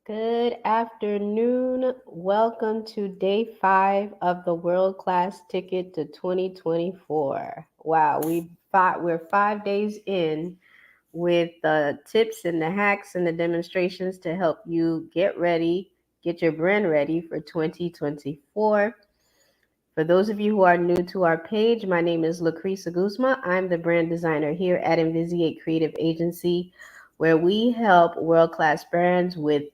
Good afternoon. Welcome to day 5 of the World Class Ticket to 2024. Wow, we're 5 days in with the tips and the hacks and the demonstrations to help you get ready, get your brand ready for 2024. For those of you who are new to our page, my name is Lucresa Guzma. I'm the brand designer here at Invisiate Creative Agency, where we help world class brands with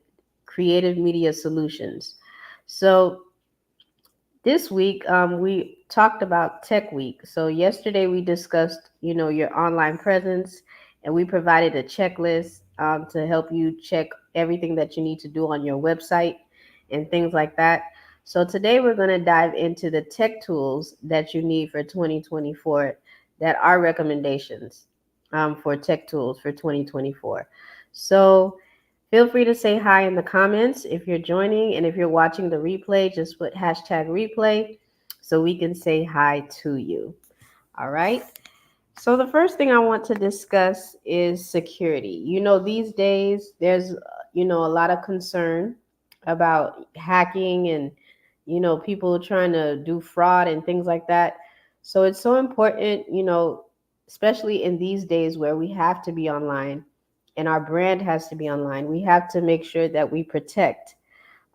creative media solutions. So this week we talked about Tech Week. So yesterday we discussed, your online presence, and we provided a checklist to help you check everything that you need to do on your website and things like that. So today we're going to dive into the tech tools that you need for 2024 that are recommendations for tech tools for 2024. So feel free to say hi in the comments if you're joining, and if you're watching the replay, just put hashtag replay so we can say hi to you. All right. So the first thing I want to discuss is security. These days there's a lot of concern about hacking and people trying to do fraud and things like that. So it's so important, especially in these days where we have to be online and our brand has to be online. We have to make sure that we protect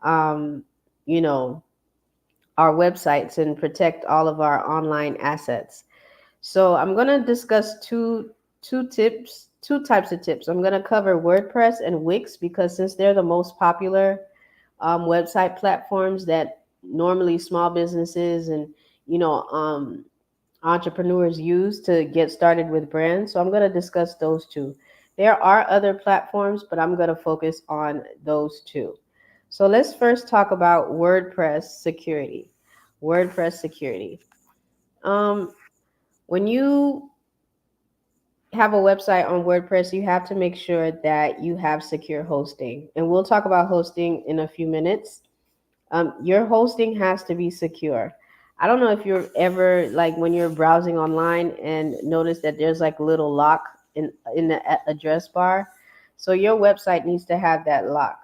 um, you know, our websites and protect all of our online assets. So I'm going to discuss two types of tips. I'm going to cover WordPress and Wix because since they're the most popular website platforms that normally small businesses and entrepreneurs use to get started with brands. So I'm going to discuss those two. There are other platforms, but I'm going to focus on those two. So let's first talk about WordPress security. WordPress security. Um, when you have a website on WordPress, you have to make sure that you have secure hosting. And we'll talk about hosting in a few minutes. Your hosting has to be secure. I don't know if you're ever like when you're browsing online and notice that there's like a little lock in the address bar. So your website needs to have that lock.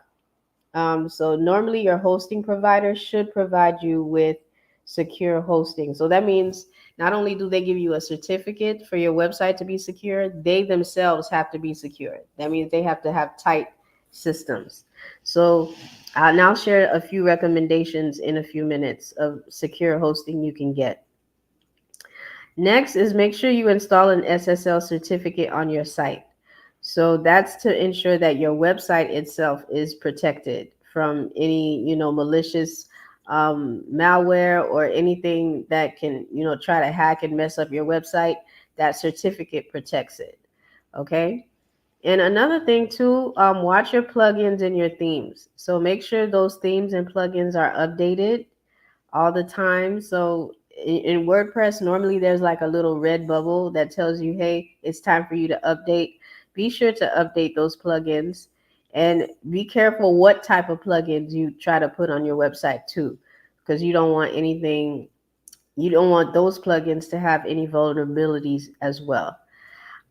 So normally your hosting provider should provide you with secure hosting. So that means not only do they give you a certificate for your website to be secure, they themselves have to be secure. That means they have to have tight systems. So I'll now share a few recommendations in a few minutes of secure hosting you can get. Next is make sure you install an SSL certificate on your site. So that's to ensure that your website itself is protected from any, malicious malware or anything that can, try to hack and mess up your website. That certificate protects it. Okay. And another thing too, watch your plugins and your themes. So make sure those themes and plugins are updated all the time. So in WordPress, normally there's like a little red bubble that tells you, hey, it's time for you to update. Be sure to update those plugins and be careful what type of plugins you try to put on your website too, because you don't want those plugins to have any vulnerabilities as well.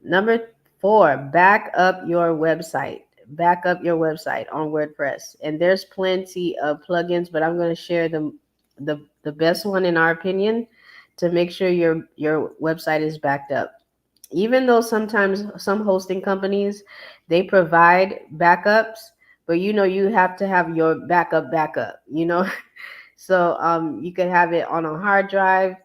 Number 4, back up your website. Back up your website on WordPress. And there's plenty of plugins, but I'm going to share the best one in our opinion to make sure your website is backed up. Even though sometimes some hosting companies they provide backups, but you have to have your backup. So you could have it on a hard drive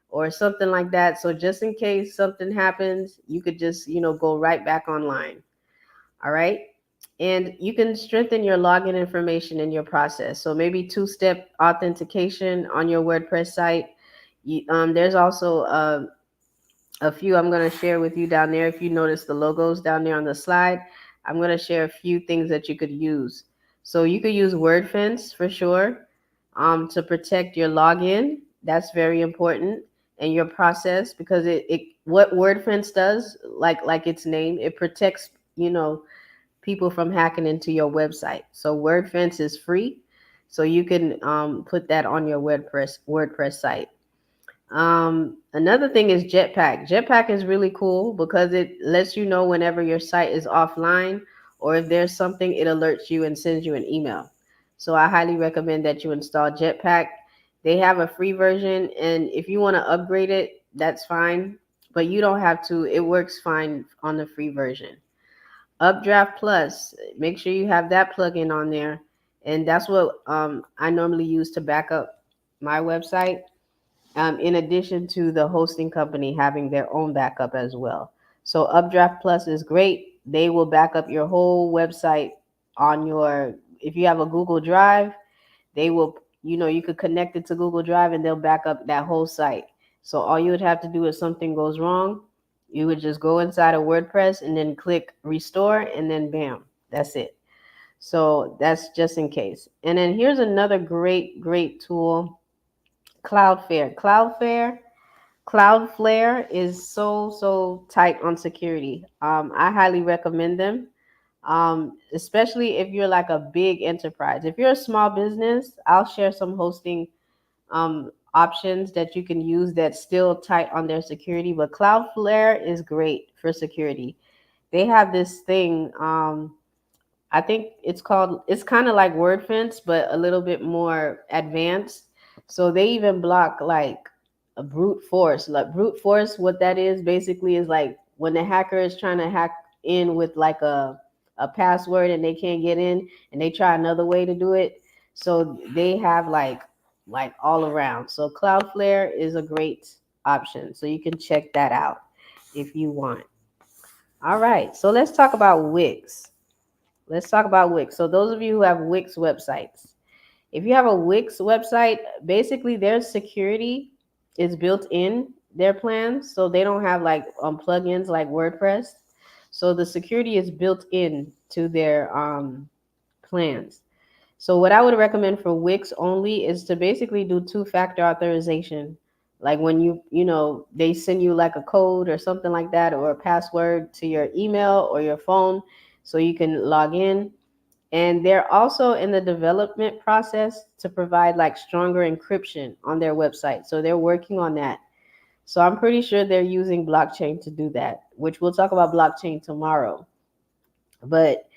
or something like that. So just in case something happens, you could just, go right back online. All right. And you can strengthen your login information in your process. So maybe two-step authentication on your WordPress site. There's also a few I'm going to share with you down there. If you notice the logos down there on the slide, I'm going to share a few things that you could use. So you could use WordFence for sure to protect your login. That's very important and your process because it what WordFence does, like its name, it protects people from hacking into your website. So WordFence is free, so you can put that on your WordPress site. Another thing is Jetpack. Jetpack is really cool because it lets you know whenever your site is offline or if there's something, it alerts you and sends you an email. So I highly recommend that you install Jetpack. They have a free version, and if you want to upgrade it, that's fine, but you don't have to. It works fine on the free version. Updraft Plus, make sure you have that plugin on there, and that's what I normally use to back up my website. In addition to the hosting company having their own backup as well. So Updraft Plus is great. They will back up your whole website on your, if you have a Google Drive, they will, you could connect it to Google Drive and they'll back up that whole site. So all you would have to do if something goes wrong, you would just go inside of WordPress and then click restore and then bam, that's it. So that's just in case. And then here's another great tool, Cloudflare. Cloudflare is so tight on security. I highly recommend them, especially if you're like a big enterprise. If you're a small business, I'll share some hosting options that you can use that's still tight on their security. But Cloudflare is great for security. They have this thing. I think it's kind of like WordFence, but a little bit more advanced. So they even block like a brute force. Like brute force, what that is basically is like when the hacker is trying to hack in with like a password and they can't get in and they try another way to do it. So they have like all around. So Cloudflare is a great option. So you can check that out if you want. All right. So let's talk about Wix. Let's talk about Wix. So those of you who have Wix websites, if you have a Wix website, basically their security is built in their plans. So they don't have like plugins like WordPress. So the security is built in to their plans. So what I would recommend for Wix only is to basically do two-factor authorization. Like when they send you like a code or something like that or a password to your email or your phone so you can log in. And they're also in the development process to provide like stronger encryption on their website. So they're working on that. So I'm pretty sure they're using blockchain to do that, which we'll talk about blockchain tomorrow. But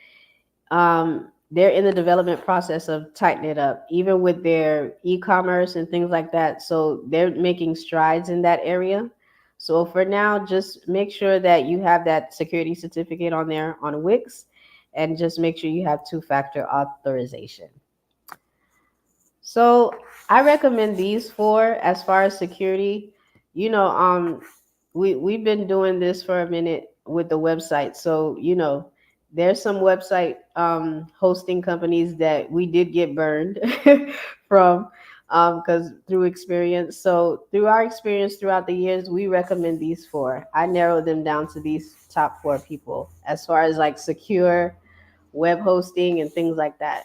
they're in the development process of tightening it up, even with their e-commerce and things like that. So they're making strides in that area. So for now, just make sure that you have that security certificate on there on Wix, and just make sure you have two-factor authorization. So I recommend these four as far as security. We've been doing this for a minute with the website. So, there's some website hosting companies that we did get burned from because through experience. So through our experience throughout the years, we recommend these four. I narrowed them down to these top four people as far as like secure web hosting and things like that.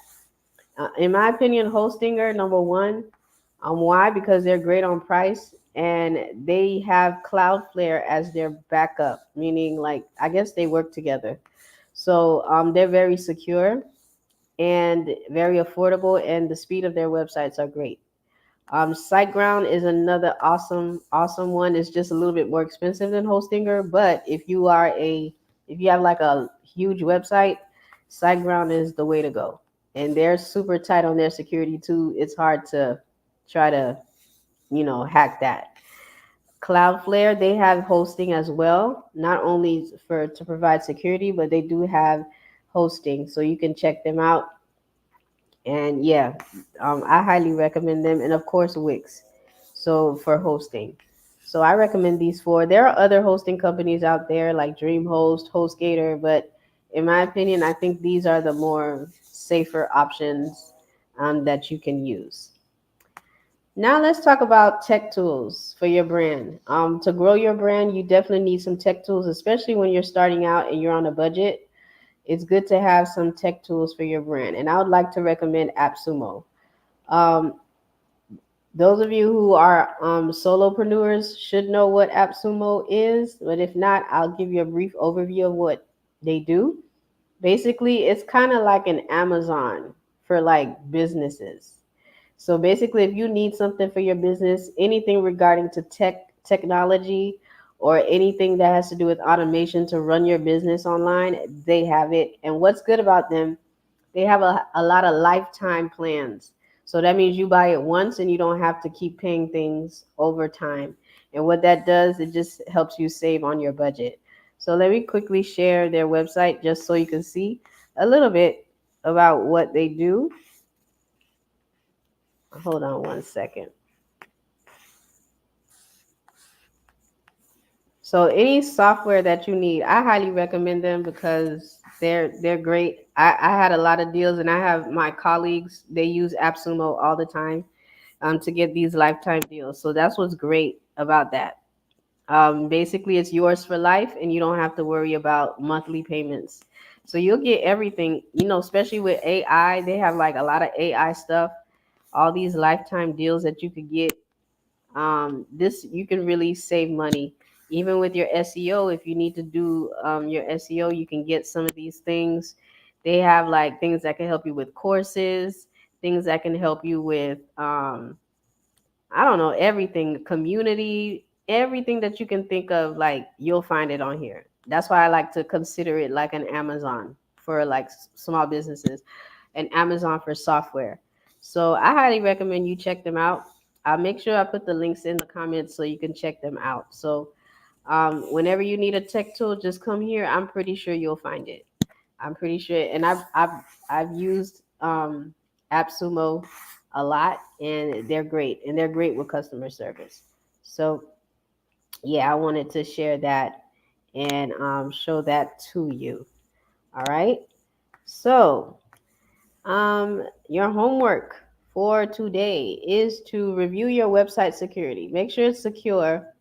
In my opinion, Hostinger number one. Why? Because they're great on price and they have Cloudflare as their backup, meaning like I guess they work together. So they're very secure and very affordable, and the speed of their websites are great. SiteGround is another awesome one. It's just a little bit more expensive than Hostinger, but if you have like a huge website, SiteGround is the way to go. And they're super tight on their security too. It's hard to try to, hack that. Cloudflare, they have hosting as well, not only for to provide security, but they do have hosting, so you can check them out. And yeah, I highly recommend them. And of course, Wix. So for hosting. So I recommend these four. There are other hosting companies out there like DreamHost, HostGator, but in my opinion, I think these are the more safer options that you can use. Now let's talk about tech tools for your brand. To grow your brand, you definitely need some tech tools, especially when you're starting out and you're on a budget. It's good to have some tech tools for your brand. And I would like to recommend AppSumo. Um, those of you who are solopreneurs should know what AppSumo is, but if not, I'll give you a brief overview of what they do. Basically, it's kind of like an Amazon for like businesses. So basically, if you need something for your business, anything regarding to technology or anything that has to do with automation to run your business online, they have it. And what's good about them, they have a lot of lifetime plans. So that means you buy it once and you don't have to keep paying things over time. And what that does, it just helps you save on your budget. So let me quickly share their website just so you can see a little bit about what they do. Hold on one second. So any software that you need, I highly recommend them because they're great. I had a lot of deals, and I have my colleagues, they use AppSumo all the time to get these lifetime deals. So that's what's great about that. Basically, it's yours for life, and you don't have to worry about monthly payments. So you'll get everything, especially with AI. They have like a lot of AI stuff, all these lifetime deals that you could get. This you can really save money, even with your SEO. If you need to do your SEO, you can get some of these things. They have like things that can help you with courses, things that can help you with I don't know, everything, community, everything that you can think of, like you'll find it on here. That's why I like to consider it like an Amazon for like small businesses, and Amazon for software. So I highly recommend you check them out. I'll make sure I put the links in the comments so you can check them out. So whenever you need a tech tool, just come here. I'm pretty sure you'll find it. I'm pretty sure, and I've used AppSumo a lot, and they're great, and they're great with customer service. So yeah, I wanted to share that and show that to you. All right. So your homework for today is to review your website security. Make sure it's secure.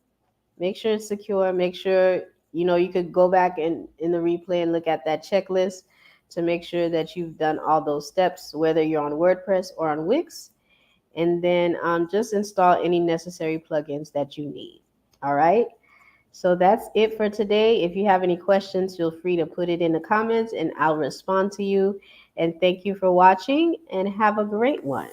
Make sure it's secure. Make sure you could go back and in the replay and look at that checklist to make sure that you've done all those steps, whether you're on WordPress or on Wix. And then just install any necessary plugins that you need. All right. So that's it for today. If you have any questions, feel free to put it in the comments and I'll respond to you. And thank you for watching and have a great one.